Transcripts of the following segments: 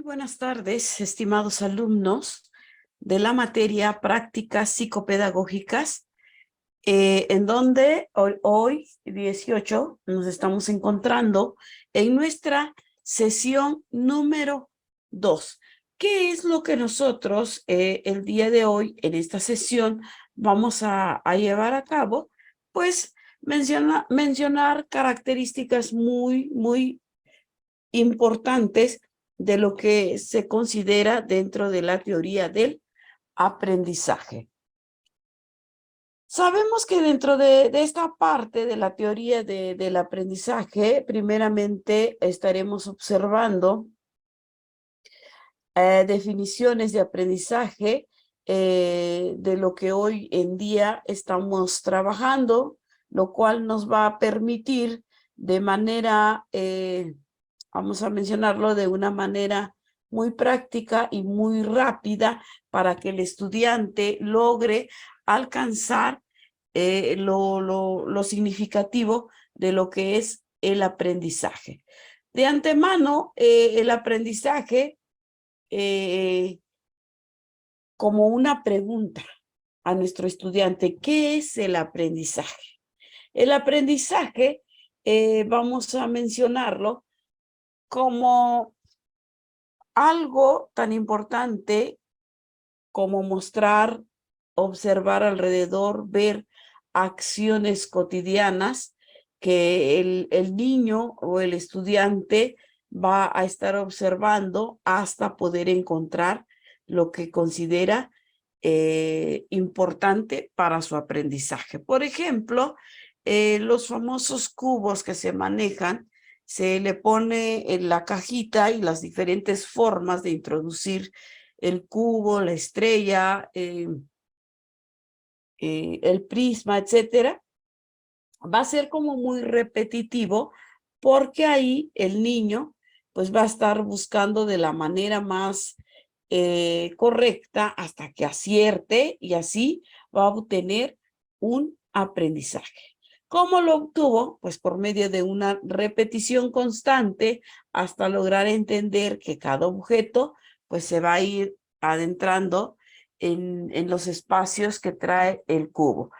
buenas tardes, estimados alumnos de la materia prácticas psicopedagógicas, en donde hoy 18 nos estamos encontrando en nuestra sesión número 2. ¿Qué es lo que nosotros el día de hoy en esta sesión vamos a llevar a cabo? Pues mencionar características muy importantes de lo que se considera dentro de la teoría del aprendizaje. Sabemos que dentro de esta parte de la teoría del aprendizaje, primeramente estaremos observando definiciones de aprendizaje de lo que hoy en día estamos trabajando, lo cual nos va a permitir de manera vamos a mencionarlo de una manera muy práctica y muy rápida para que el estudiante logre alcanzar lo significativo de lo que es el aprendizaje. De antemano, el aprendizaje como una pregunta a nuestro estudiante, ¿qué es el aprendizaje? El aprendizaje, vamos a mencionarlo como algo tan importante como mostrar, observar alrededor, ver acciones cotidianas que el niño o el estudiante va a estar observando hasta poder encontrar lo que considera importante para su aprendizaje. Por ejemplo, los famosos cubos que se manejan, se le pone en la cajita y las diferentes formas de introducir el cubo, la estrella, el prisma, etcétera. Va a ser como muy repetitivo porque ahí el niño pues va a estar buscando de la manera más correcta hasta que acierte y así va a obtener un aprendizaje. ¿Cómo lo obtuvo? Pues por medio de una repetición constante hasta lograr entender que cada objeto pues se va a ir adentrando en los espacios que trae el cubo.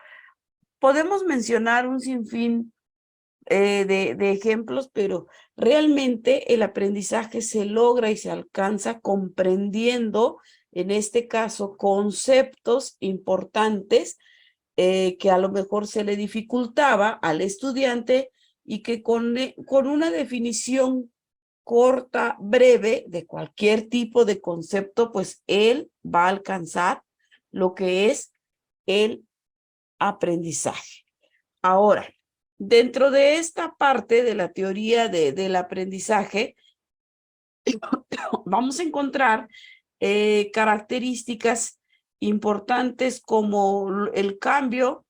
Podemos mencionar un sinfín de ejemplos, pero realmente el aprendizaje se logra y se alcanza comprendiendo, en este caso, conceptos importantes que a lo mejor se le dificultaba al estudiante y que con una definición corta, breve, de cualquier tipo de concepto, pues él va a alcanzar lo que es el aprendizaje. Ahora, dentro de esta parte de la teoría del aprendizaje, vamos a encontrar características importantes como el cambio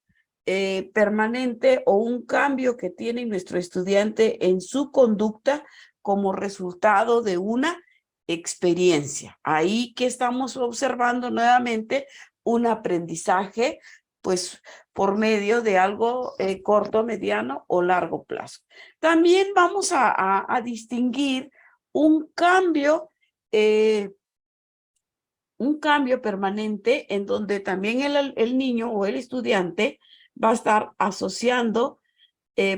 permanente o un cambio que tiene nuestro estudiante en su conducta como resultado de una experiencia. Ahí que estamos observando nuevamente un aprendizaje, pues por medio de algo corto, mediano o largo plazo. También vamos a distinguir un cambio permanente en donde también el niño o el estudiante va a estar asociando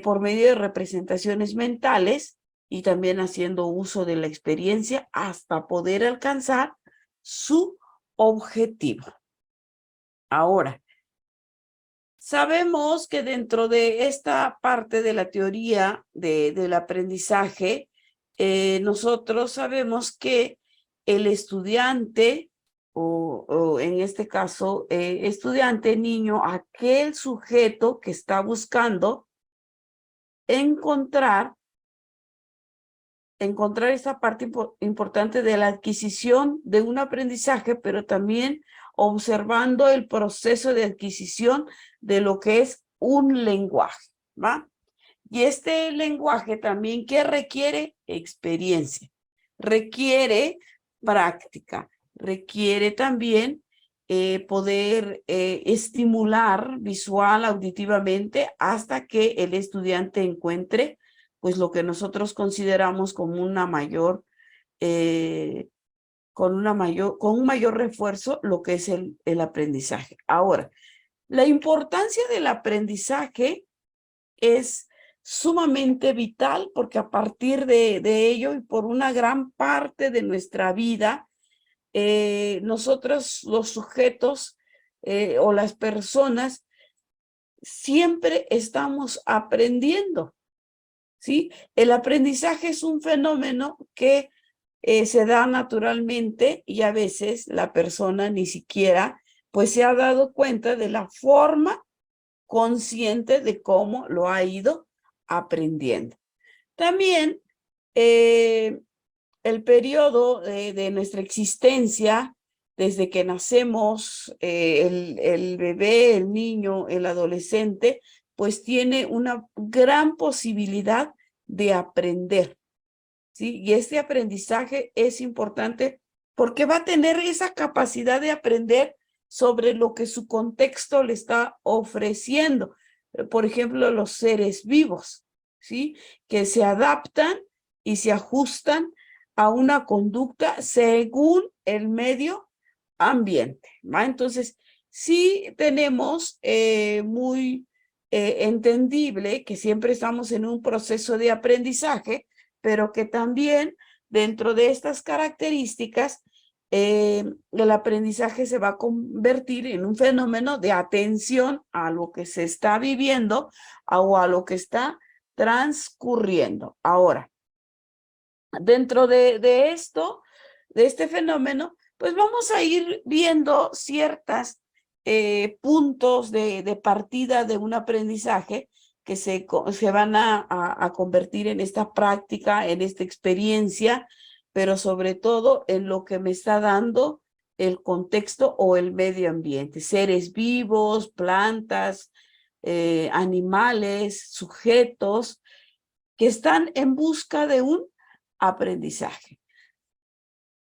por medio de representaciones mentales y también haciendo uso de la experiencia hasta poder alcanzar su objetivo. Ahora, sabemos que dentro de esta parte de la teoría del aprendizaje, nosotros sabemos que el estudiante, o en este caso, estudiante, niño, aquel sujeto que está buscando encontrar esa parte importante de la adquisición de un aprendizaje, pero también observando el proceso de adquisición de lo que es un lenguaje, ¿va? Y este lenguaje también, ¿qué requiere? Experiencia, requiere práctica, requiere también poder estimular visual, auditivamente, hasta que el estudiante encuentre pues lo que nosotros consideramos como una mayor con un mayor refuerzo lo que es el aprendizaje. Ahora, la importancia del aprendizaje es sumamente vital porque a partir de ello y por una gran parte de nuestra vida, nosotros los sujetos o las personas siempre estamos aprendiendo, ¿sí? El aprendizaje es un fenómeno que se da naturalmente y a veces la persona ni siquiera pues se ha dado cuenta de la forma consciente de cómo lo ha ido aprendiendo. También el periodo de nuestra existencia, desde que nacemos, el bebé, el niño, el adolescente, pues tiene una gran posibilidad de aprender, ¿sí? Y este aprendizaje es importante porque va a tener esa capacidad de aprender sobre lo que su contexto le está ofreciendo. Por ejemplo, los seres vivos, ¿sí? Que se adaptan y se ajustan a una conducta según el medio ambiente, ¿va? Entonces, sí tenemos muy entendible que siempre estamos en un proceso de aprendizaje, pero que también dentro de estas características, el aprendizaje se va a convertir en un fenómeno de atención a lo que se está viviendo o a lo que está transcurriendo. Ahora, dentro de esto, de este fenómeno, pues vamos a ir viendo ciertos puntos de partida de un aprendizaje que se van a convertir en esta práctica, en esta experiencia, pero sobre todo en lo que me está dando el contexto o el medio ambiente, seres vivos, plantas, animales, sujetos que están en busca de un aprendizaje.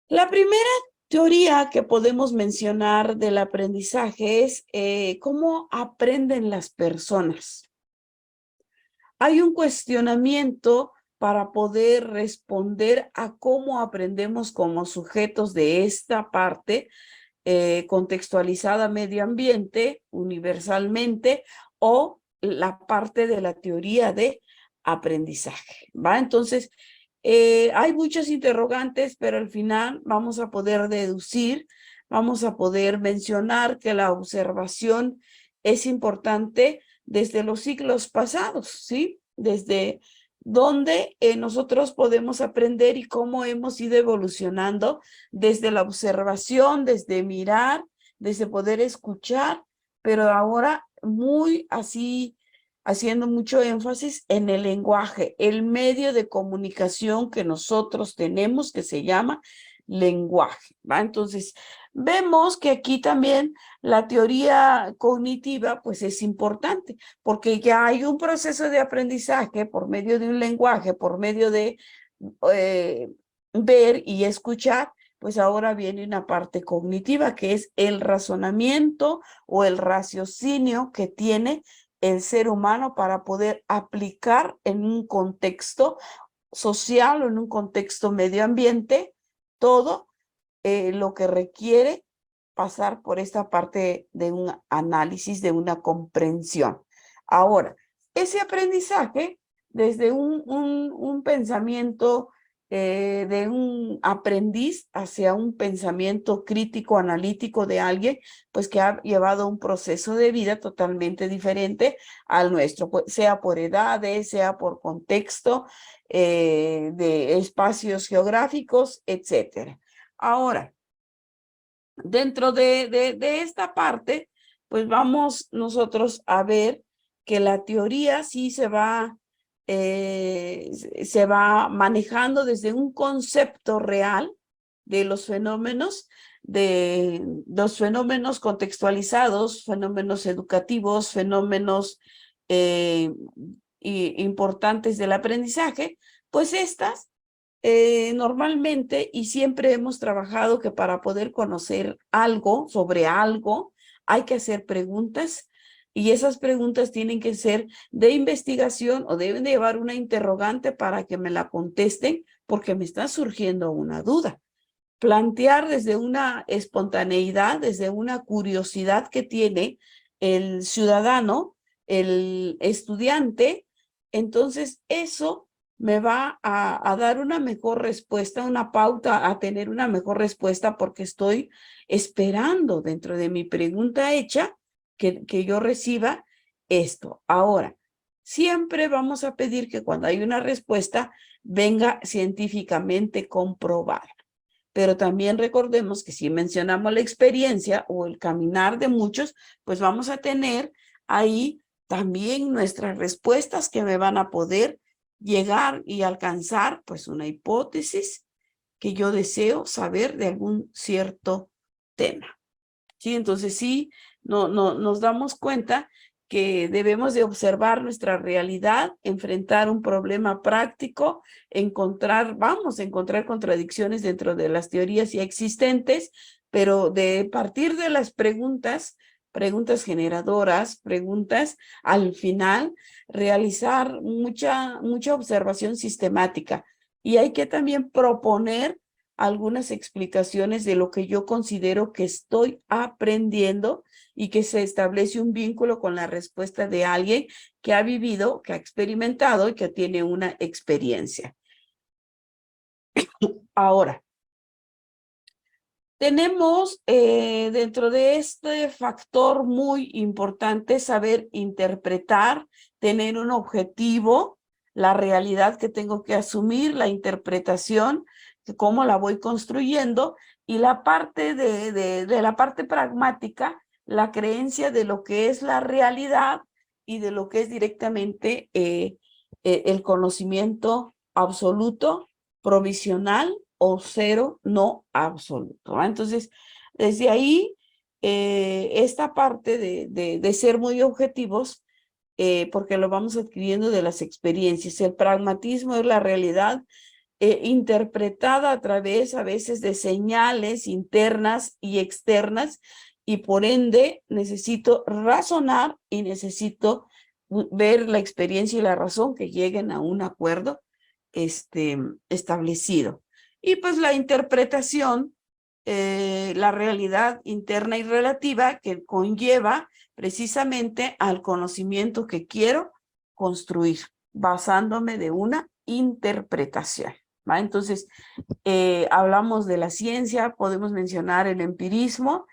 La primera teoría que podemos mencionar del aprendizaje es cómo aprenden las personas. Hay un cuestionamiento para poder responder a cómo aprendemos como sujetos de esta parte contextualizada medio ambiente, universalmente, o la parte de la teoría de aprendizaje, ¿va? Entonces, hay muchos interrogantes, pero al final vamos a poder deducir, vamos a poder mencionar que la observación es importante desde los siglos pasados, ¿sí? Desde donde nosotros podemos aprender y cómo hemos ido evolucionando desde la observación, desde mirar, desde poder escuchar, pero ahora muy así, haciendo mucho énfasis en el lenguaje, el medio de comunicación que nosotros tenemos que se llama lenguaje, ¿va? Entonces, vemos que aquí también la teoría cognitiva pues es importante porque ya hay un proceso de aprendizaje por medio de un lenguaje, por medio de ver y escuchar, pues ahora viene una parte cognitiva que es el razonamiento o el raciocinio que tiene el ser humano para poder aplicar en un contexto social o en un contexto medio ambiente todo lo que requiere pasar por esta parte de un análisis, de una comprensión. Ahora, ese aprendizaje desde un pensamiento de un aprendiz hacia un pensamiento crítico, analítico de alguien, pues que ha llevado un proceso de vida totalmente diferente al nuestro, sea por edades, sea por contexto, de espacios geográficos, etcétera. Ahora, dentro de esta parte, pues vamos nosotros a ver que la teoría sí se va manejando desde un concepto real de los fenómenos contextualizados, fenómenos educativos, fenómenos importantes del aprendizaje, pues estas normalmente y siempre hemos trabajado que para poder conocer algo sobre algo hay que hacer preguntas y esas preguntas tienen que ser de investigación o deben de llevar una interrogante para que me la contesten porque me está surgiendo una duda. plantear desde una espontaneidad, desde una curiosidad que tiene el ciudadano, el estudiante. Entonces eso me va a dar una mejor respuesta, una pauta a tener una mejor respuesta, porque estoy esperando dentro de mi pregunta hecha que yo reciba esto. Ahora, siempre vamos a pedir que cuando hay una respuesta venga científicamente comprobada. Pero también recordemos que si mencionamos la experiencia o el caminar de muchos, pues vamos a tener ahí también nuestras respuestas que me van a poder llegar y alcanzar pues una hipótesis que yo deseo saber de algún cierto tema. ¿Sí? Entonces sí, nos damos cuenta que debemos de observar nuestra realidad, enfrentar un problema práctico, vamos a encontrar contradicciones dentro de las teorías ya existentes, pero de partir de las preguntas generadoras, preguntas, al final realizar mucha observación sistemática. Y hay que también proponer algunas explicaciones de lo que yo considero que estoy aprendiendo y que se establece un vínculo con la respuesta de alguien que ha vivido, que ha experimentado y que tiene una experiencia. Ahora, tenemos dentro de este factor muy importante saber interpretar, tener un objetivo, la realidad que tengo que asumir, la interpretación, cómo la voy construyendo, y la parte de la parte pragmática, la creencia de lo que es la realidad y de lo que es directamente el conocimiento absoluto, provisional o cero no absoluto, ¿va? Entonces, desde ahí, esta parte de ser muy objetivos, porque lo vamos adquiriendo de las experiencias. El pragmatismo es la realidad interpretada a través a veces de señales internas y externas, y por ende necesito razonar y necesito ver la experiencia y la razón que lleguen a un acuerdo establecido. Y pues la interpretación, la realidad interna y relativa que conlleva precisamente al conocimiento que quiero construir, basándome de una interpretación, ¿va? Entonces, hablamos de la ciencia, podemos mencionar el empirismo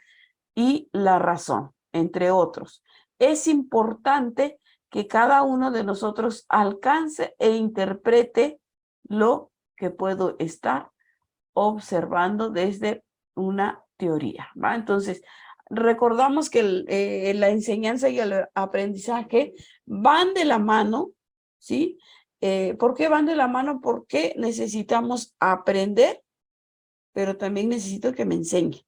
y la razón, entre otros. Es importante que cada uno de nosotros alcance e interprete lo que puedo estar observando desde una teoría, ¿va? Entonces, recordamos que la enseñanza y el aprendizaje van de la mano, ¿sí? ¿Por qué van de la mano? Porque necesitamos aprender, pero también necesito que me enseñe,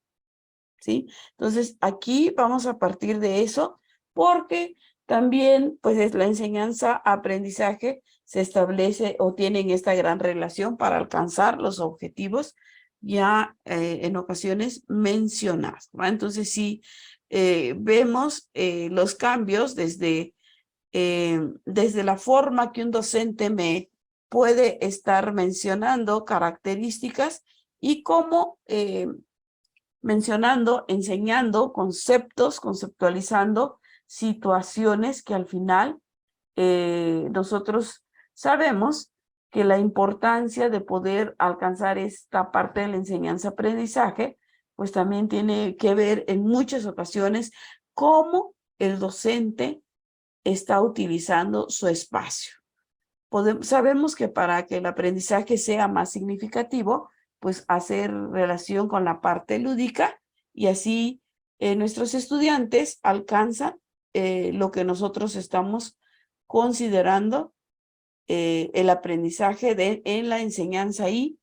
¿sí? Entonces, aquí vamos a partir de eso, porque también, pues, es la enseñanza-aprendizaje se establece o tienen esta gran relación para alcanzar los objetivos ya en ocasiones mencionados, ¿va? Entonces, sí, vemos los cambios desde la forma que un docente me puede estar mencionando características y cómo mencionando, enseñando conceptos, conceptualizando situaciones que al final nosotros sabemos que la importancia de poder alcanzar esta parte de la enseñanza-aprendizaje, pues también tiene que ver en muchas ocasiones cómo el docente está utilizando su espacio. Sabemos que para que el aprendizaje sea más significativo, pues hacer relación con la parte lúdica, y así nuestros estudiantes alcanzan lo que nosotros estamos considerando el aprendizaje en la enseñanza y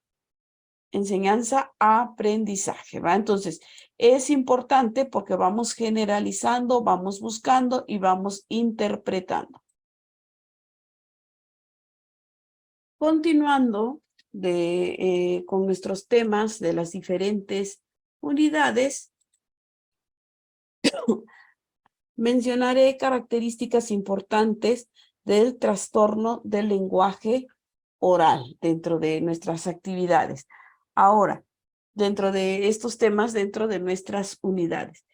enseñanza-aprendizaje, ¿va? Entonces, es importante porque vamos generalizando, vamos buscando y vamos interpretando. Continuando con nuestros temas de las diferentes unidades, mencionaré características importantes del trastorno del lenguaje oral dentro de nuestras actividades. Ahora, dentro de estos temas, dentro de nuestras unidades.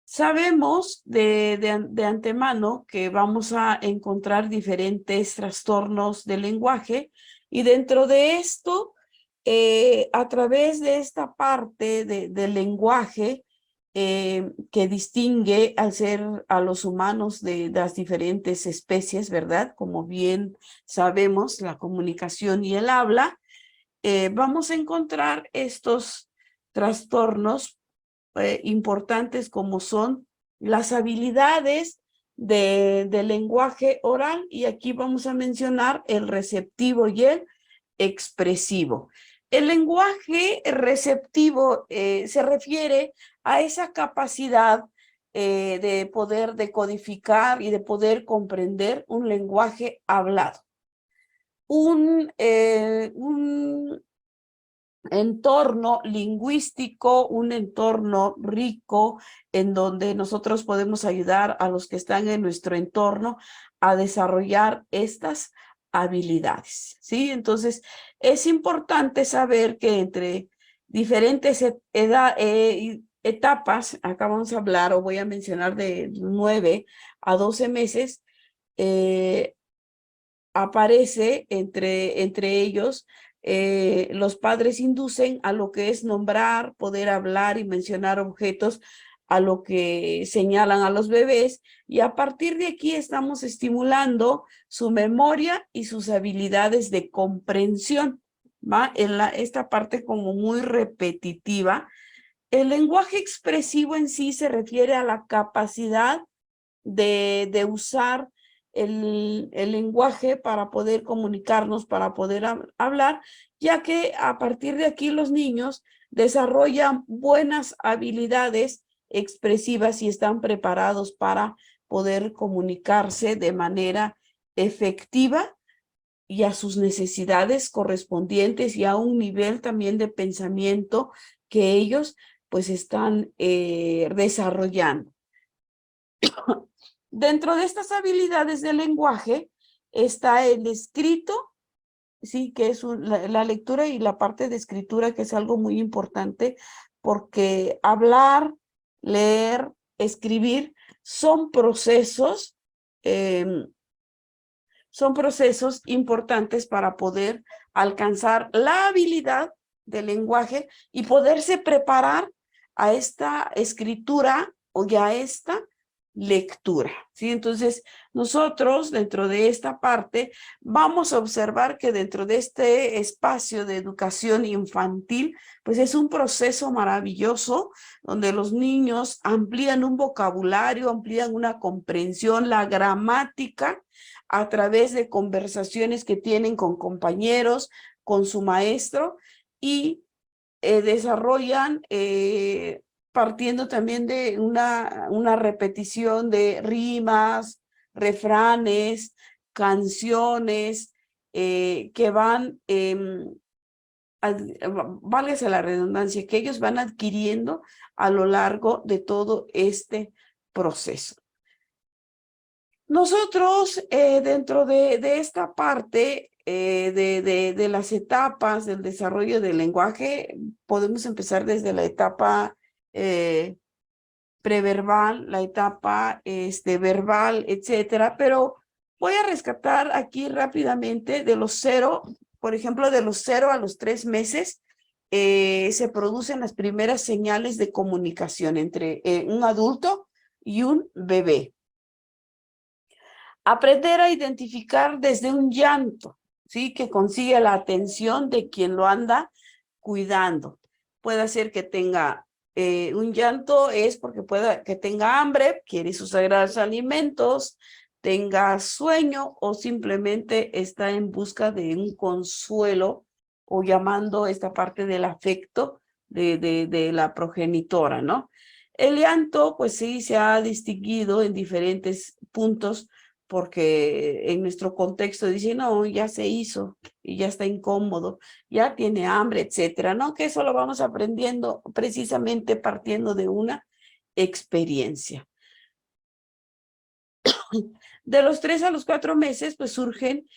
Sabemos de antemano que vamos a encontrar diferentes trastornos del lenguaje y dentro de esto, a través de esta parte del lenguaje que distingue al ser a los humanos de las diferentes especies, ¿verdad? Como bien sabemos, la comunicación y el habla, vamos a encontrar estos trastornos importantes como son las habilidades del lenguaje oral y aquí vamos a mencionar el receptivo y el expresivo. El lenguaje receptivo se refiere a esa capacidad de poder decodificar y de poder comprender un lenguaje hablado. Un entorno lingüístico, un entorno rico en donde nosotros podemos ayudar a los que están en nuestro entorno a desarrollar estas habilidades, ¿sí? Entonces, es importante saber que entre diferentes etapas, acá vamos a hablar o voy a mencionar de 9 a 12 meses, aparece entre ellos, los padres inducen a lo que es nombrar, poder hablar y mencionar objetos a lo que señalan a los bebés y a partir de aquí estamos estimulando su memoria y sus habilidades de comprensión, ¿va? Esta parte como muy repetitiva. El lenguaje expresivo en sí se refiere a la capacidad de usar el lenguaje para poder comunicarnos, para poder hablar, ya que a partir de aquí los niños desarrollan buenas habilidades expresivas y están preparados para poder comunicarse de manera efectiva y a sus necesidades correspondientes y a un nivel también de pensamiento que ellos pues están desarrollando. Dentro de estas habilidades del lenguaje está el escrito, sí, que es la lectura y la parte de escritura, que es algo muy importante, porque hablar, leer, escribir son procesos importantes para poder alcanzar la habilidad del lenguaje y poderse preparar a esta escritura o ya a esta lectura, ¿sí? Entonces, nosotros dentro de esta parte vamos a observar que dentro de este espacio de educación infantil, pues es un proceso maravilloso donde los niños amplían un vocabulario, amplían una comprensión, la gramática, a través de conversaciones que tienen con compañeros, con su maestro y desarrollan partiendo también de una repetición de rimas, refranes, canciones que van, válgase la redundancia, que ellos van adquiriendo a lo largo de todo este proceso. Nosotros, dentro de esta parte de las etapas del desarrollo del lenguaje, podemos empezar desde la etapa preverbal, la etapa verbal, etcétera, pero voy a rescatar aquí rápidamente de los 0, por ejemplo, de los 0 a los 3 meses, se producen las primeras señales de comunicación entre un adulto y un bebé. Aprender a identificar desde un llanto, ¿sí? Que consigue la atención de quien lo anda cuidando. Puede ser que tenga un llanto, es porque pueda que tenga hambre, quiere sus sagrados alimentos, tenga sueño o simplemente está en busca de un consuelo o llamando esta parte del afecto de la progenitora, ¿no? El llanto, pues sí, se ha distinguido en diferentes puntos porque en nuestro contexto dice, no, ya se hizo y ya está incómodo, ya tiene hambre, etcétera, ¿no? Que eso lo vamos aprendiendo precisamente partiendo de una experiencia. De los 3 a los 4 meses, pues surgen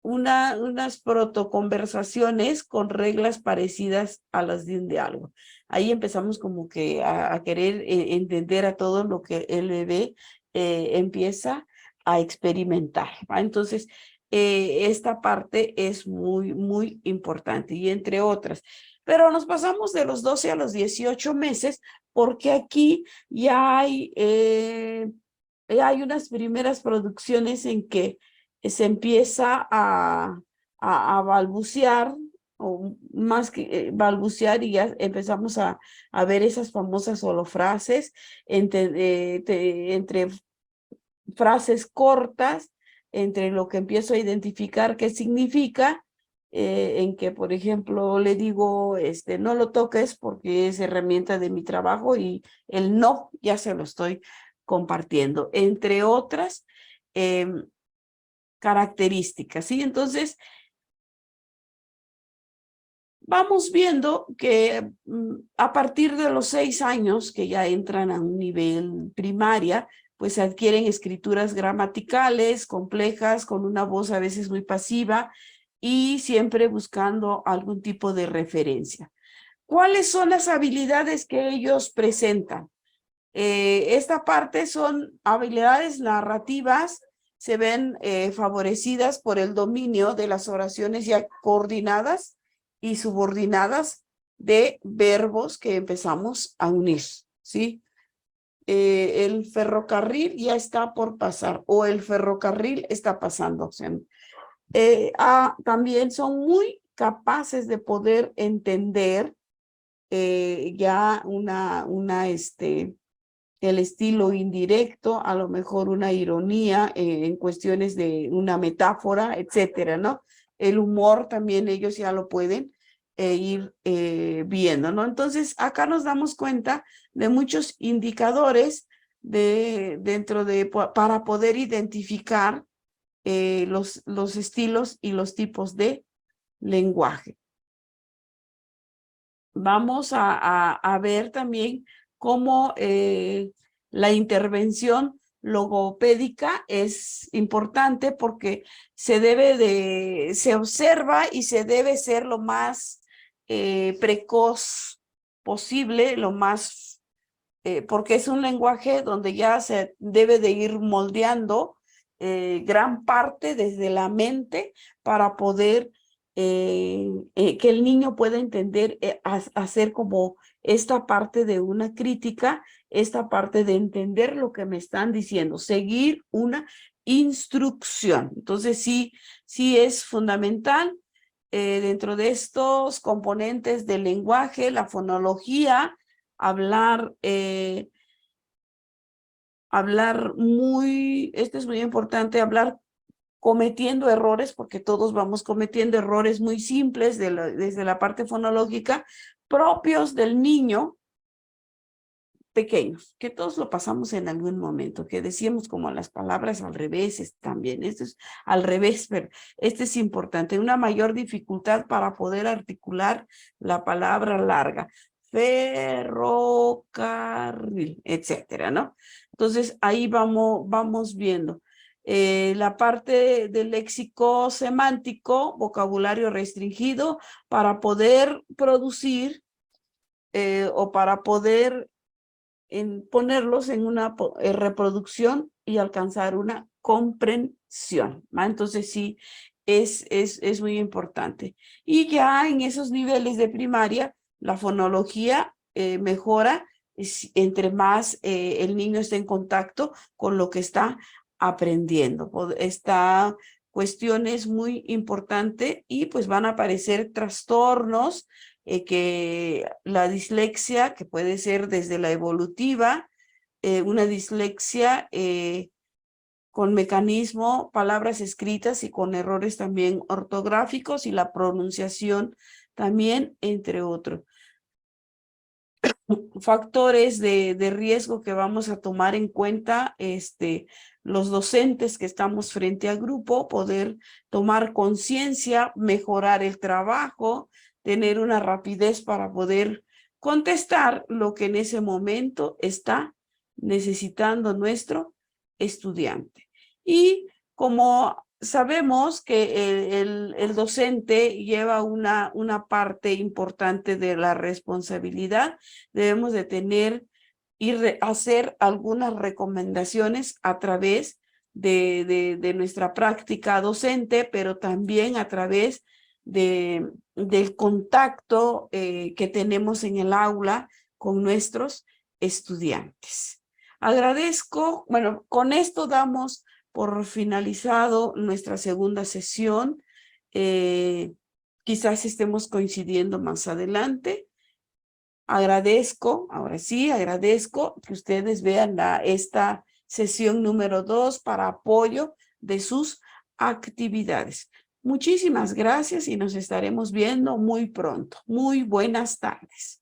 unas protoconversaciones con reglas parecidas a las de un diálogo. Ahí empezamos como que a querer entender a todo lo que el bebé empieza a experimentar, ¿va? Entonces, esta parte es muy, muy importante y entre otras. Pero nos pasamos de los 12 a los 18 meses porque aquí ya hay unas primeras producciones en que se empieza a balbucear, o más que balbucear, y ya empezamos a ver esas famosas holofrases entre frases cortas, entre lo que empiezo a identificar qué significa, en que, por ejemplo, le digo, no lo toques porque es herramienta de mi trabajo y el no ya se lo estoy compartiendo, entre otras características, ¿sí? Entonces, vamos viendo que a partir de los 6 años, que ya entran a un nivel primaria, pues se adquieren escrituras gramaticales complejas, con una voz a veces muy pasiva y siempre buscando algún tipo de referencia. ¿Cuáles son las habilidades que ellos presentan? Esta parte son habilidades narrativas, se ven favorecidas por el dominio de las oraciones ya coordinadas y subordinadas de verbos que empezamos a unir, ¿sí? El ferrocarril ya está por pasar o el ferrocarril está pasando. O sea, también son muy capaces de poder entender ya el estilo indirecto, a lo mejor una ironía en cuestiones de una metáfora, etcétera, ¿no? El humor también ellos ya lo pueden ir viendo, ¿no? Entonces, acá nos damos cuenta de muchos indicadores para poder identificar los estilos y los tipos de lenguaje. Vamos a ver también cómo la intervención logopédica es importante porque se observa y se debe ser lo más precoz posible, porque es un lenguaje donde ya se debe de ir moldeando gran parte desde la mente para poder que el niño pueda entender, hacer como esta parte de una crítica, esta parte de entender lo que me están diciendo, seguir una instrucción. Entonces sí es fundamental dentro de estos componentes del lenguaje, la fonología, hablar esto es muy importante, hablar cometiendo errores, porque todos vamos cometiendo errores muy simples desde la parte fonológica, propios del niño pequeños, que todos lo pasamos en algún momento, que decíamos como las palabras al revés también, esto es al revés, pero este es importante, una mayor dificultad para poder articular la palabra larga, ferrocarril, etcétera, ¿no? Entonces ahí vamos viendo. La parte del léxico semántico, vocabulario restringido, para poder producir o para poder ponerlos en una reproducción y alcanzar una comprensión, ¿va? Entonces sí, es muy importante. Y ya en esos niveles de primaria, la fonología mejora entre más el niño esté en contacto con lo que está aprendiendo. Esta cuestión es muy importante y pues van a aparecer trastornos que la dislexia, que puede ser desde la evolutiva, una dislexia con mecanismo, palabras escritas y con errores también ortográficos y la pronunciación también, entre otros. Factores de riesgo que vamos a tomar en cuenta, los docentes que estamos frente al grupo, poder tomar conciencia, mejorar el trabajo, tener una rapidez para poder contestar lo que en ese momento está necesitando nuestro estudiante. Y como sabemos que el docente lleva una parte importante de la responsabilidad. Debemos de tener y hacer algunas recomendaciones a través de nuestra práctica docente, pero también a través del contacto que tenemos en el aula con nuestros estudiantes. Agradezco, bueno, con esto damos por finalizado nuestra segunda sesión. Quizás estemos coincidiendo más adelante. Agradezco, ahora sí, agradezco que ustedes vean esta sesión número 2 para apoyo de sus actividades. Muchísimas gracias y nos estaremos viendo muy pronto. Muy buenas tardes.